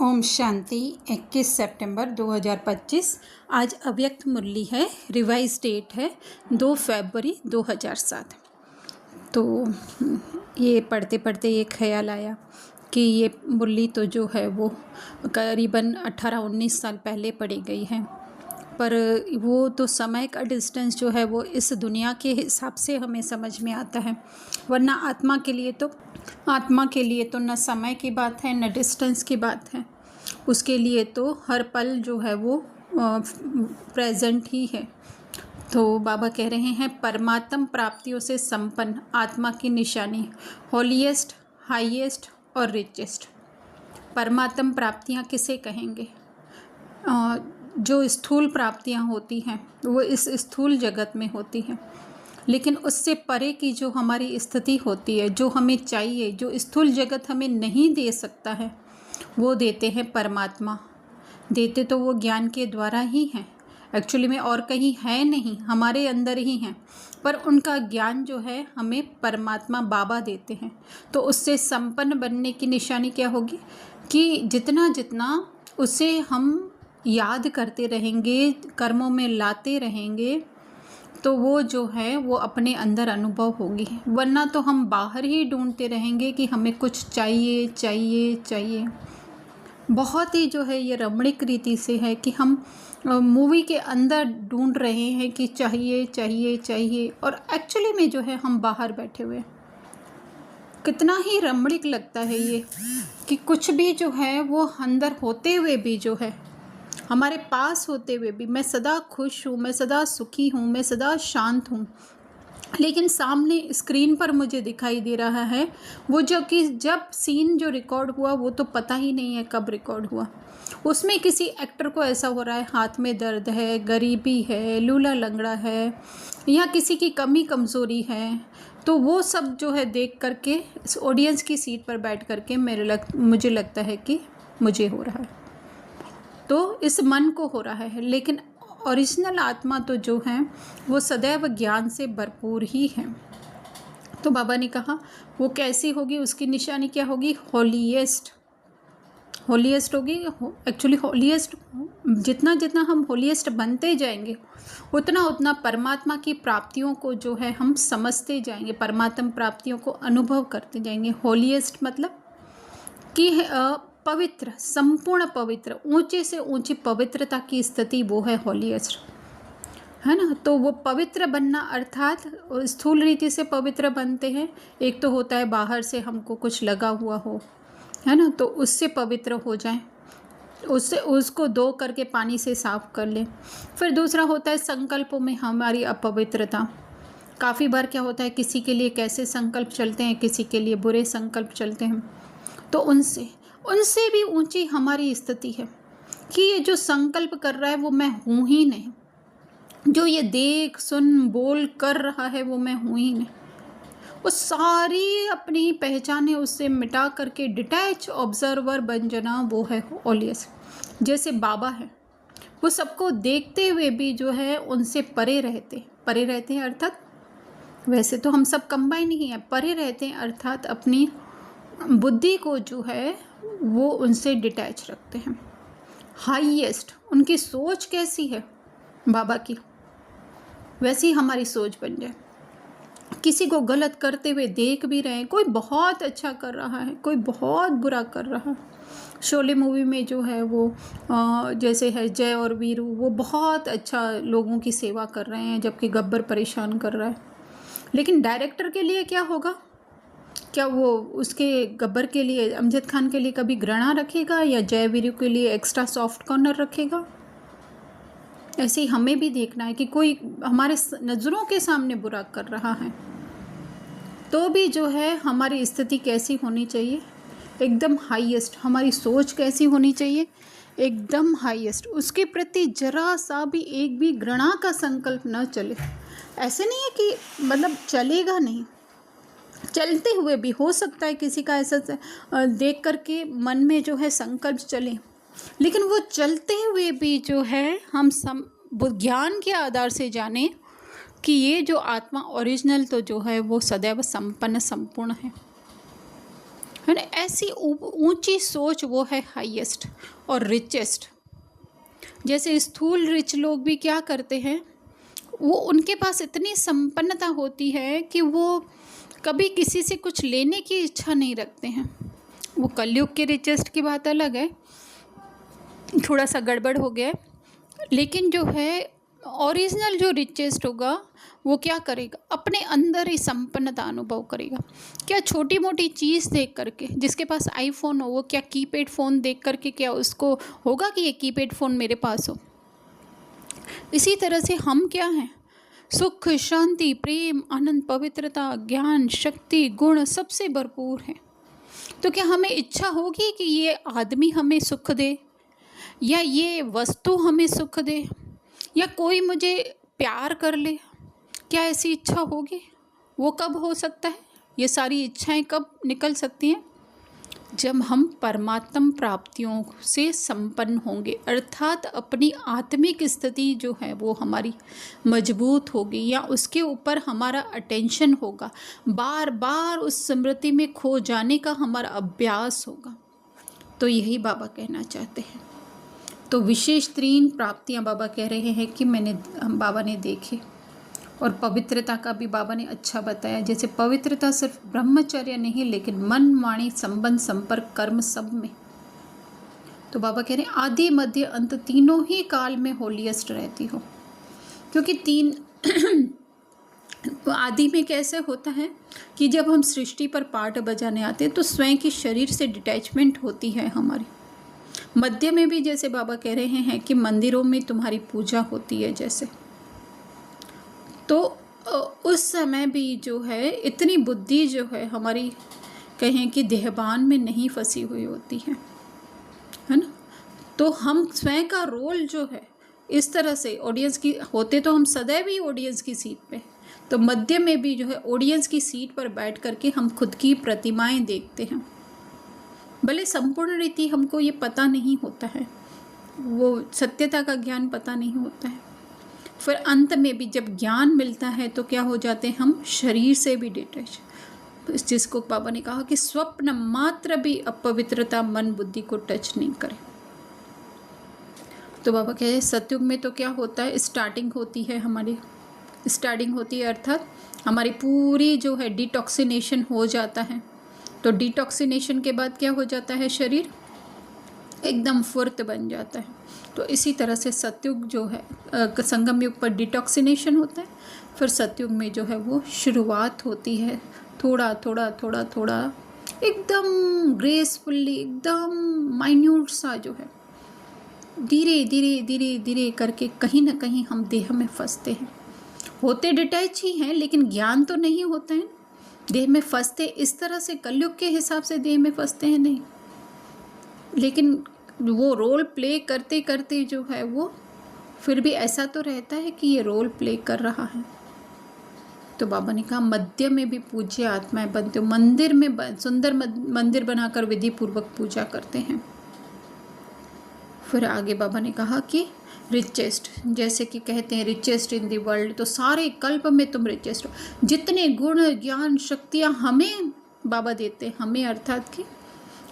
ओम शांति 21 सितंबर 2025। आज अव्यक्त मुरली है, रिवाइज डेट है 2 फरवरी 2007। तो ये पढ़ते पढ़ते ये ख्याल आया कि ये मुरली तो जो है वो करीबन 18-19 साल पहले पढ़ी गई है, पर वो तो समय का डिस्टेंस जो है वो इस दुनिया के हिसाब से हमें समझ में आता है, वरना आत्मा के लिए तो न समय की बात है न डिस्टेंस की बात है। उसके लिए तो हर पल जो है वो प्रेजेंट ही है। तो बाबा कह रहे हैं परमात्म प्राप्तियों से संपन्न आत्मा की निशानी होलीएस्ट, हाईएस्ट और रिचेस्ट। परमात्म प्राप्तियाँ किसे कहेंगे? जो स्थूल प्राप्तियाँ होती हैं वो इस स्थूल जगत में होती हैं, लेकिन उससे परे की जो हमारी स्थिति होती है, जो हमें चाहिए, जो स्थूल जगत हमें नहीं दे सकता है, वो देते हैं परमात्मा। देते तो वो ज्ञान के द्वारा ही हैं, एक्चुअली में और कहीं है नहीं, हमारे अंदर ही हैं, पर उनका ज्ञान जो है हमें परमात्मा बाबा देते हैं। तो उससे संपन्न बनने की निशानी क्या होगी कि जितना जितना उसे हम याद करते रहेंगे, कर्मों में लाते रहेंगे, तो वो जो है वो अपने अंदर अनुभव होगी। वरना तो हम बाहर ही ढूंढते रहेंगे कि हमें कुछ चाहिए चाहिए चाहिए। बहुत ही जो है ये रमणीक रीति से है कि हम मूवी के अंदर ढूंढ रहे हैं कि चाहिए चाहिए चाहिए, और एक्चुअली में जो है हम बाहर बैठे हुए। कितना ही रमणीक लगता है ये कि कुछ भी जो है वो अंदर होते हुए भी जो है, हमारे पास होते हुए भी मैं सदा खुश हूँ, मैं सदा सुखी हूँ, मैं सदा शांत हूँ, लेकिन सामने स्क्रीन पर मुझे दिखाई दे रहा है वो जो कि जब सीन जो रिकॉर्ड हुआ वो तो पता ही नहीं है कब रिकॉर्ड हुआ। उसमें किसी एक्टर को ऐसा हो रहा है, हाथ में दर्द है, गरीबी है, लूला लंगड़ा है, या किसी की कमी कमज़ोरी है, तो वो सब जो है देख करके ऑडियंस की सीट पर बैठ करके मुझे लगता है कि मुझे हो रहा है, तो इस मन को हो रहा है। लेकिन ओरिजिनल आत्मा तो जो है वो सदैव ज्ञान से भरपूर ही है। तो बाबा ने कहा वो कैसी होगी, उसकी निशानी क्या होगी? होलीएस्ट होगी। एक्चुअली होलीएस्ट, जितना जितना हम होलीएस्ट बनते जाएंगे उतना उतना परमात्मा की प्राप्तियों को जो है हम समझते जाएंगे, परमात्मा प्राप्तियों को अनुभव करते जाएंगे। होलीएस्ट मतलब कि पवित्र, संपूर्ण पवित्र, ऊंचे से ऊंची पवित्रता की स्थिति वो है होलीएस्ट, है ना। तो वो पवित्र बनना अर्थात स्थूल रीति से पवित्र बनते हैं। एक तो होता है बाहर से हमको कुछ लगा हुआ हो, है ना, तो उससे पवित्र हो जाएं, उससे उसको धो करके पानी से साफ कर लें। फिर दूसरा होता है संकल्पों में हमारी अपवित्रता। काफ़ी बार क्या होता है, किसी के लिए कैसे संकल्प चलते हैं, किसी के लिए बुरे संकल्प चलते हैं, तो उनसे भी ऊंची हमारी स्थिति है कि ये जो संकल्प कर रहा है वो मैं हूँ ही नहीं, जो ये देख सुन बोल कर रहा है वो मैं हूँ ही नहीं। वो सारी अपनी पहचाने उससे मिटा करके डिटैच ऑब्जर्वर बन जाना, वो है ओलियस। जैसे बाबा है, वो सबको देखते हुए भी जो है उनसे परे रहते हैं, अर्थात वैसे तो हम सब कंबाइन ही हैं, परे रहते हैं अर्थात अपनी बुद्धि को जो है वो उनसे डिटैच रखते हैं। हाईएस्ट उनकी सोच कैसी है बाबा की, वैसी हमारी सोच बन जाए। किसी को गलत करते हुए देख भी रहे हैं, कोई बहुत अच्छा कर रहा है, कोई बहुत बुरा कर रहा है। शोले मूवी में जो है वो जैसे है जय और वीरू, वो बहुत अच्छा लोगों की सेवा कर रहे हैं, जबकि गब्बर परेशान कर रहा है। लेकिन डायरेक्टर के लिए क्या होगा? क्या वो उसके गब्बर के लिए, अमजद खान के लिए कभी घृणा रखेगा, या जय वीरू के लिए एक्स्ट्रा सॉफ्ट कॉर्नर रखेगा? ऐसे ही हमें भी देखना है कि कोई हमारे नज़रों के सामने बुरा कर रहा है तो भी जो है हमारी स्थिति कैसी होनी चाहिए? एकदम हाईएस्ट। हमारी सोच कैसी होनी चाहिए? एकदम हाईएस्ट। उसके प्रति जरा सा भी एक भी घृणा का संकल्प न चले। ऐसे नहीं है कि मतलब चलेगा नहीं, चलते हुए भी हो सकता है किसी का ऐसा देख करके मन में जो है संकल्प चले, लेकिन वो चलते हुए भी जो है हम ज्ञान के आधार से जाने कि ये जो आत्मा ओरिजिनल तो जो है वो सदैव संपन्न संपूर्ण है। है ना। ऐसी ऊंची सोच वो है हाईएस्ट और रिचेस्ट। जैसे स्थूल रिच लोग भी क्या करते हैं, वो उनके पास इतनी संपन्नता होती है कि वो कभी किसी से कुछ लेने की इच्छा नहीं रखते हैं। वो कलयुग के रिचेस्ट की बात अलग है, थोड़ा सा गड़बड़ हो गया है, लेकिन जो है ओरिजिनल जो रिचेस्ट होगा वो क्या करेगा, अपने अंदर ही संपन्नता अनुभव करेगा। क्या छोटी मोटी चीज़ देख करके, जिसके पास आईफोन हो वो क्या कीपैड फ़ोन देख करके क्या उसको होगा कि ये कीपैड फ़ोन मेरे पास हो। इसी तरह से हम क्या हैं, सुख शांति प्रेम आनंद पवित्रता ज्ञान शक्ति गुण सबसे भरपूर हैं। तो क्या हमें इच्छा होगी कि ये आदमी हमें सुख दे, या ये वस्तु हमें सुख दे, या कोई मुझे प्यार कर ले? क्या ऐसी इच्छा होगी? वो कब हो सकता है? ये सारी इच्छाएं कब निकल सकती हैं? जब हम परमात्म प्राप्तियों से संपन्न होंगे, अर्थात अपनी आत्मिक स्थिति जो है वो हमारी मजबूत होगी, या उसके ऊपर हमारा अटेंशन होगा, बार बार उस स्मृति में खो जाने का हमारा अभ्यास होगा। तो यही बाबा कहना चाहते हैं। तो विशेष 3 प्राप्तियां बाबा कह रहे हैं कि बाबा ने देखी। और पवित्रता का भी बाबा ने अच्छा बताया। जैसे पवित्रता सिर्फ ब्रह्मचर्य नहीं, लेकिन मन वाणी संबंध संपर्क कर्म सब में। तो बाबा कह रहे हैं आदि मध्य अंत तीनों ही काल में होलीएस्ट रहती हो। क्योंकि 3 आदि में कैसे होता है कि जब हम सृष्टि पर पाठ बजाने आते हैं तो स्वयं की शरीर से डिटैचमेंट होती है हमारी। मध्य में भी जैसे बाबा कह रहे हैं कि मंदिरों में तुम्हारी पूजा होती है जैसे, तो उस समय भी जो है इतनी बुद्धि जो है हमारी कहें कि देहबान में नहीं फंसी हुई होती है ना। तो हम स्वयं का रोल जो है इस तरह से ऑडियंस की होते, तो हम सदैव ही ऑडियंस की सीट पे, तो मध्य में भी जो है ऑडियंस की सीट पर बैठ करके हम खुद की प्रतिमाएं देखते हैं। भले संपूर्ण रीति हमको ये पता नहीं होता है, वो सत्यता का ज्ञान पता नहीं होता है। फिर अंत में भी जब ज्ञान मिलता है तो क्या हो जाते हैं हम शरीर से भी डिटैच। तो जिसको बाबा ने कहा कि स्वप्न मात्र भी अपवित्रता मन बुद्धि को टच नहीं करे। तो बाबा कहे सतयुग में तो क्या होता है, स्टार्टिंग होती है हमारी, स्टार्टिंग होती है अर्थात हमारी पूरी जो है डिटॉक्सिनेशन हो जाता है। तो डिटॉक्सिनेशन के बाद क्या हो जाता है, शरीर एकदम फुर्त बन जाता है। तो इसी तरह से सतयुग जो है संगम युग पर डिटॉक्सिनेशन होता है, फिर सतयुग में जो है वो शुरुआत होती है थोड़ा थोड़ा थोड़ा थोड़ा एकदम ग्रेसफुल्ली, एकदम माइन्यूट सा जो है धीरे धीरे धीरे धीरे करके कहीं ना कहीं हम देह में फंसते हैं। होते डिटैच ही हैं लेकिन ज्ञान तो नहीं होता है, देह में फंसते इस तरह से कलयुग के हिसाब से देह में फंसते हैं नहीं, लेकिन वो रोल प्ले करते करते जो है वो फिर भी ऐसा तो रहता है कि ये रोल प्ले कर रहा है। तो बाबा ने कहा मध्य में भी पूज्य आत्माएं बनते हो, मंदिर में सुंदर मंदिर बनाकर विधि पूर्वक पूजा करते हैं। फिर आगे बाबा ने कहा कि रिचेस्ट, जैसे कि कहते हैं रिचेस्ट इन दी वर्ल्ड, तो सारे कल्प में तुम रिचेस्ट हो। जितने गुण ज्ञान शक्तियाँ हमें बाबा देते हैं, हमें अर्थात कि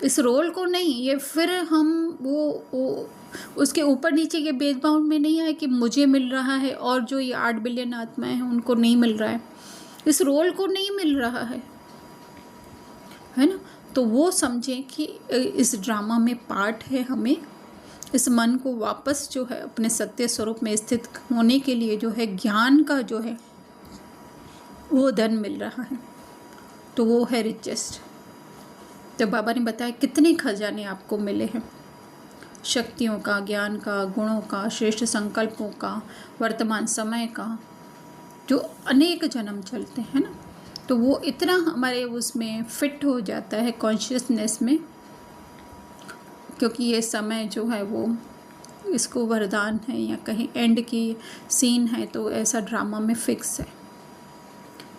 इस रोल को नहीं, ये फिर हम वो उसके ऊपर नीचे के भेदभाव में नहीं आए कि मुझे मिल रहा है और जो ये 8 बिलियन आत्माएं हैं उनको नहीं मिल रहा है, इस रोल को नहीं मिल रहा है ना। तो वो समझें कि इस ड्रामा में पार्ट है हमें इस मन को वापस जो है अपने सत्य स्वरूप में स्थित होने के लिए जो है ज्ञान का जो है वो धन मिल रहा है, तो वो है रिचेस्ट। तो बाबा ने बताया कितने खजाने आपको मिले हैं, शक्तियों का, ज्ञान का, गुणों का, श्रेष्ठ संकल्पों का, वर्तमान समय का, जो अनेक जन्म चलते हैं ना। तो वो इतना हमारे उसमें फिट हो जाता है कॉन्शियसनेस में, क्योंकि ये समय जो है वो इसको वरदान है या कहीं एंड की सीन है, तो ऐसा ड्रामा में फिक्स है।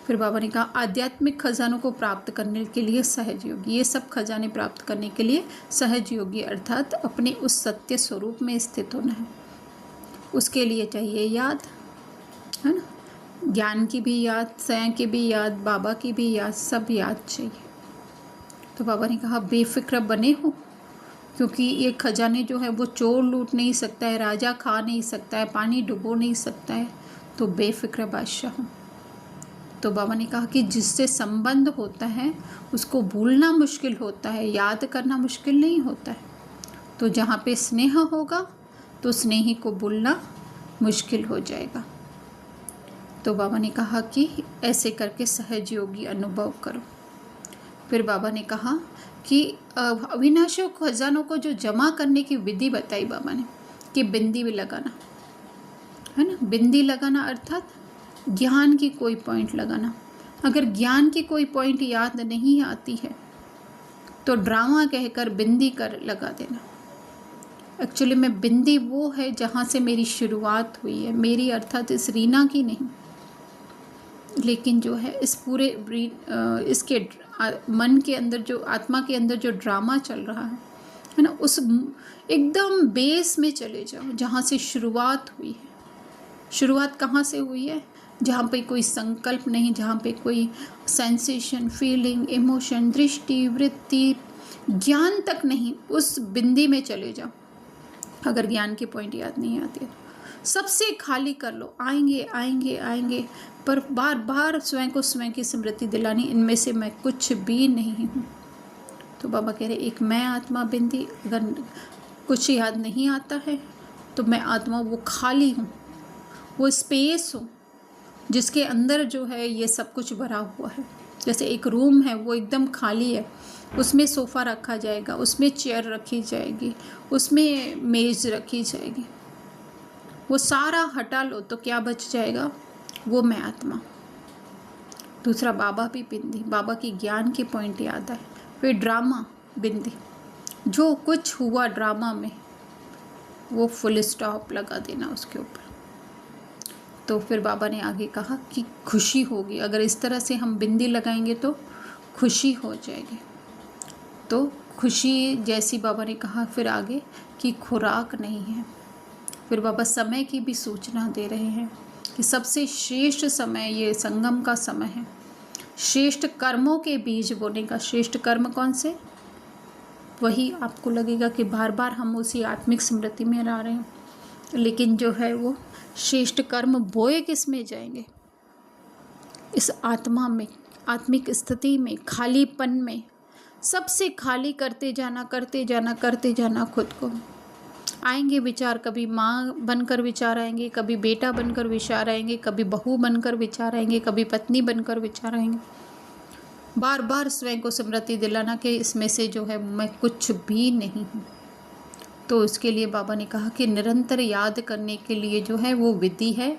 फिर बाबा ने कहा आध्यात्मिक खजानों को प्राप्त करने के लिए सहज योगी, ये सब खजाने प्राप्त करने के लिए सहज योगी अर्थात अपने उस सत्य स्वरूप में स्थित होना है। उसके लिए चाहिए याद, है ना, ज्ञान की भी याद, स्वयं की भी याद, बाबा की भी याद, सब याद चाहिए। तो बाबा ने कहा बेफिक्र बने हो, क्योंकि ये खजाने जो है वो चोर लूट नहीं सकता है, राजा खा नहीं सकता है, पानी डुबो नहीं सकता है, तो बेफिक्र बादशाह हूँ। तो बाबा ने कहा कि जिससे संबंध होता है उसको भूलना मुश्किल होता है, याद करना मुश्किल नहीं होता है। तो जहाँ पे स्नेह होगा तो स्नेही को भूलना मुश्किल हो जाएगा। तो बाबा ने कहा कि ऐसे करके सहज योगी अनुभव करो। फिर बाबा ने कहा कि अविनाशी खजानों को जो जमा करने की विधि बताई बाबा ने, कि बिंदी भी लगाना है ना, बिंदी लगाना अर्थात ज्ञान की कोई पॉइंट लगाना। अगर ज्ञान की कोई पॉइंट याद नहीं आती है तो ड्रामा कहकर बिंदी कर लगा देना। एक्चुअली में बिंदी वो है जहाँ से मेरी शुरुआत हुई है, मेरी अर्थात इस रीना की नहीं, लेकिन जो है इस पूरे इसके मन के अंदर जो आत्मा के अंदर जो ड्रामा चल रहा है ना, उस एकदम बेस में चले जाओ जहाँ से शुरुआत हुई है। शुरुआत कहाँ से हुई है? जहाँ पे कोई संकल्प नहीं, जहाँ पे कोई सेंसेशन, फीलिंग, इमोशन, दृष्टि, वृत्ति, ज्ञान तक नहीं, उस बिंदी में चले जाओ। अगर ज्ञान की पॉइंट याद नहीं आती है सबसे खाली कर लो, आएंगे आएंगे आएंगे, पर बार बार स्वयं को स्वयं की स्मृति दिलानी, इनमें से मैं कुछ भी नहीं हूँ। तो बाबा कह रहे एक मैं आत्मा बिंदी, अगर कुछ याद नहीं आता है तो मैं आत्मा वो खाली हूँ, वो स्पेस हूँ जिसके अंदर जो है ये सब कुछ भरा हुआ है। जैसे एक रूम है वो एकदम खाली है, उसमें सोफ़ा रखा जाएगा, उसमें चेयर रखी जाएगी, उसमें मेज़ रखी जाएगी, वो सारा हटा लो तो क्या बच जाएगा? वो मैं आत्मा। दूसरा बाबा भी बिंदी, बाबा की ज्ञान की पॉइंट याद है। फिर ड्रामा बिंदी, जो कुछ हुआ ड्रामा में वो फुल स्टॉप लगा देना उसके ऊपर। तो फिर बाबा ने आगे कहा कि खुशी होगी, अगर इस तरह से हम बिंदी लगाएंगे तो खुशी हो जाएगी। तो खुशी जैसी बाबा ने कहा फिर आगे कि खुराक नहीं है। फिर बाबा समय की भी सूचना दे रहे हैं कि सबसे श्रेष्ठ समय ये संगम का समय है, श्रेष्ठ कर्मों के बीज बोने का। श्रेष्ठ कर्म कौन से? वही आपको लगेगा कि बार बार हम उसी आत्मिक स्मृति में रह रहे हैं, लेकिन जो है वो श्रेष्ठ कर्म बोए किस में जाएंगे? इस आत्मा में, आत्मिक स्थिति में, खालीपन में, सबसे खाली करते जाना करते जाना करते जाना खुद को। आएंगे विचार, कभी माँ बनकर विचार आएंगे, कभी बेटा बनकर विचार आएंगे, कभी बहू बनकर विचार आएंगे, कभी पत्नी बनकर विचार आएंगे। बार बार स्वयं को स्मृति दिलाना कि इसमें से जो है मैं कुछ भी नहीं हूँ। तो उसके लिए बाबा ने कहा कि निरंतर याद करने के लिए जो है वो विधि है।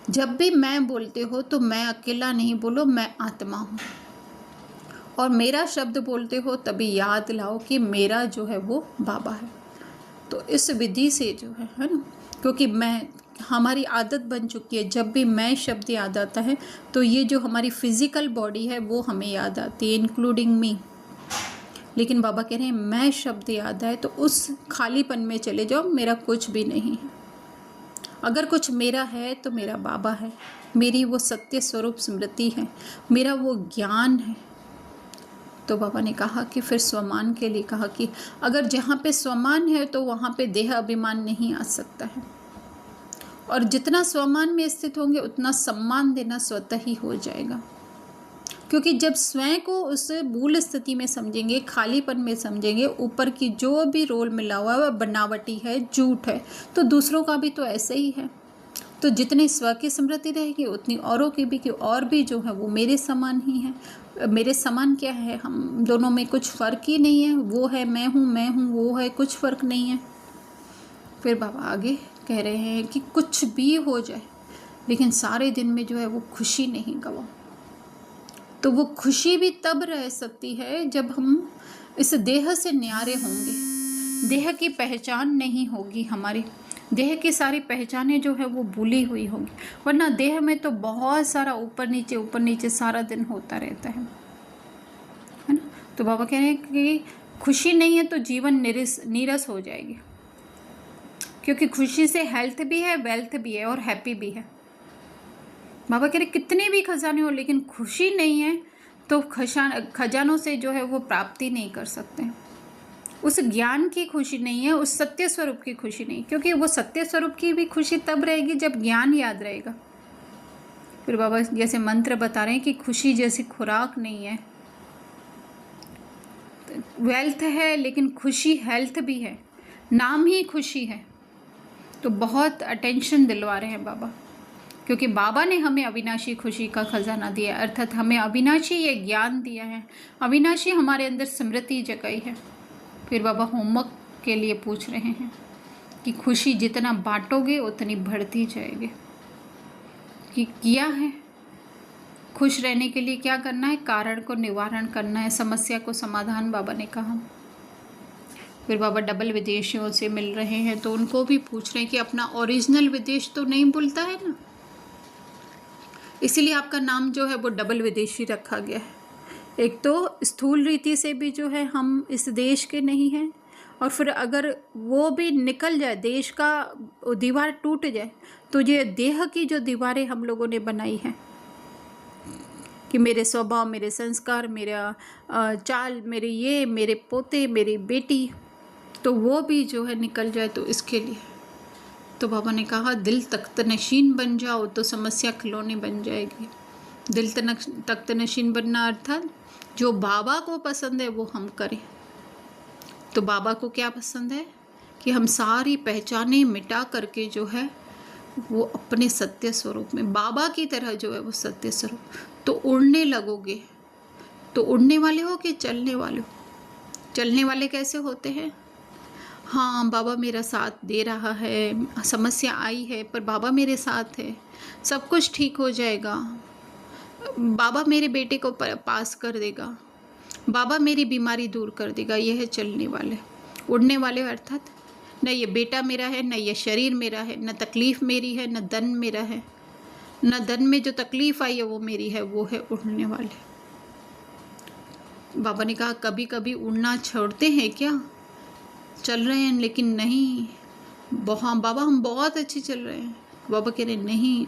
जब भी मैं बोलते हो तो मैं अकेला नहीं बोलो, मैं आत्मा हूँ। और मेरा शब्द बोलते हो तभी याद लाओ कि मेरा जो है वो बाबा है। तो इस विधि से जो है ना, क्योंकि मैं, हमारी आदत बन चुकी है, जब भी मैं शब्द याद आता है तो ये जो हमारी फिजिकल बॉडी है वो हमें याद आती है, इंक्लूडिंग मी। लेकिन बाबा कह रहे हैं मैं शब्द याद आए तो उस खालीपन में चले जाओ, मेरा कुछ भी नहीं है। अगर कुछ मेरा है तो मेरा बाबा है, मेरी वो सत्य स्वरूप स्मृति है, मेरा वो ज्ञान है। तो बाबा ने कहा कि फिर स्वमान के लिए कहा कि अगर जहाँ पे स्वमान है तो वहाँ पे देह अभिमान नहीं आ सकता है, और जितना स्वमान में स्थित होंगे उतना सम्मान देना स्वतः ही हो जाएगा। क्योंकि जब स्वयं को उस मूल स्थिति में समझेंगे, खालीपन में समझेंगे, ऊपर की जो भी रोल मिला हुआ है वह बनावटी है, झूठ है, तो दूसरों का भी तो ऐसे ही है। तो जितनी स्व की स्मृति रहेगी उतनी औरों की भी, कि और भी जो है वो मेरे समान ही है। मेरे समान क्या है? हम दोनों में कुछ फ़र्क ही नहीं है। वो है मैं हूँ वो है, कुछ फ़र्क नहीं है। फिर बाबा आगे कह रहे हैं कि कुछ भी हो जाए लेकिन सारे दिन में जो है वो खुशी नहीं गवाओ। तो वो खुशी भी तब रह सकती है जब हम इस देह से न्यारे होंगे। देह की पहचान नहीं होगी हमारी, देह की सारी पहचानें जो है वो भूली हुई होंगी, वरना देह में तो बहुत सारा ऊपर नीचे सारा दिन होता रहता है ना। तो बाबा कह रहे हैं कि खुशी नहीं है तो जीवन नीरस हो जाएगी, क्योंकि खुशी से हेल्थ भी है, वेल्थ भी है और हैप्पी भी है। बाबा कह रहे कितने भी खजाने हो लेकिन खुशी नहीं है तो खजानों से जो है वो प्राप्ति नहीं कर सकते। उस ज्ञान की खुशी नहीं है, उस सत्य स्वरूप की खुशी नहीं, क्योंकि वो सत्य स्वरूप की भी खुशी तब रहेगी जब ज्ञान याद रहेगा। फिर बाबा जैसे मंत्र बता रहे हैं कि खुशी जैसी खुराक नहीं है, वेल्थ है लेकिन खुशी हेल्थ भी है, नाम ही खुशी है। तो बहुत अटेंशन दिलवा रहे हैं बाबा, क्योंकि बाबा ने हमें अविनाशी खुशी का खजाना दिया, अर्थात हमें अविनाशी ये ज्ञान दिया है, अविनाशी हमारे अंदर स्मृति जगाई है। फिर बाबा होमवर्क के लिए पूछ रहे हैं कि खुशी जितना बांटोगे उतनी बढ़ती जाएगी। कि किया है, खुश रहने के लिए क्या करना है, कारण को निवारण करना है, समस्या को समाधान, बाबा ने कहा। फिर बाबा डबल विदेशियों से मिल रहे हैं तो उनको भी पूछ रहे हैं कि अपना ओरिजिनल विदेश तो नहीं भूलता है ना, इसीलिए आपका नाम जो है वो डबल विदेशी रखा गया है। एक तो स्थूल रीति से भी जो है हम इस देश के नहीं हैं, और फिर अगर वो भी निकल जाए, देश का दीवार टूट जाए, तो ये देह की जो दीवारें हम लोगों ने बनाई हैं कि मेरे स्वभाव, मेरे संस्कार, मेरा चाल, मेरे ये, मेरे पोते, मेरी बेटी, तो वो भी जो है निकल जाए। तो इसके लिए तो बाबा ने कहा दिल तख्तनशीन बन जाओ तो समस्या खिलौनी बन जाएगी। दिल तख्तनशीन बनना अर्थात जो बाबा को पसंद है वो हम करें। तो बाबा को क्या पसंद है कि हम सारी पहचानें मिटा करके जो है वो अपने सत्य स्वरूप में बाबा की तरह जो है वो सत्य स्वरूप, तो उड़ने लगोगे। तो उड़ने वाले हो कि चलने वाले हो? चलने वाले कैसे होते हैं? हाँ, बाबा मेरा साथ दे रहा है, समस्या आई है पर बाबा मेरे साथ है, सब कुछ ठीक हो जाएगा, बाबा मेरे बेटे को पास कर देगा, बाबा मेरी बीमारी दूर कर देगा। यह है चलने वाले। उड़ने वाले अर्थात न ये बेटा मेरा है, न ये शरीर मेरा है, न तकलीफ़ मेरी है, न धन मेरा है, न धन में जो तकलीफ़ आई है वो मेरी है, वो है उड़ने वाले। बाबा ने कहा कभी कभी उड़ना छोड़ते हैं क्या? चल रहे हैं लेकिन नहीं, हाँ बाबा हम बहुत अच्छे चल रहे हैं। बाबा कह रहे नहीं,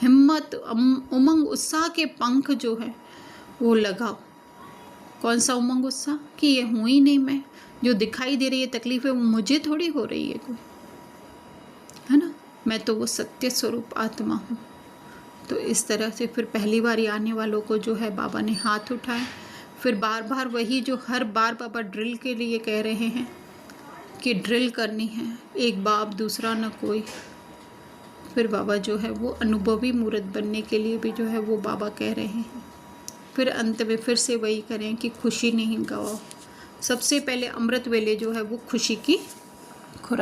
हिम्मत, उमंग, उत्साह के पंख जो है वो लगाओ। कौन सा उमंग उत्साह कि ये हूँ ही नहीं मैं, जो दिखाई दे रही है तकलीफ़ है वो मुझे थोड़ी हो रही है कोई, है ना, मैं तो वो सत्य स्वरूप आत्मा हूँ। तो इस तरह से फिर पहली बार आने वालों को जो है बाबा ने हाथ उठाए। फिर बार बार वही जो हर बार बाबा ड्रिल के लिए कह रहे हैं कि ड्रिल करनी है, एक बाप दूसरा न कोई। फिर बाबा जो है वो अनुभवी मूर्त बनने के लिए भी जो है वो बाबा कह रहे हैं। फिर अंत में फिर से वही करें कि खुशी नहीं गवाओ। सबसे पहले अमृत वेले जो है वो खुशी की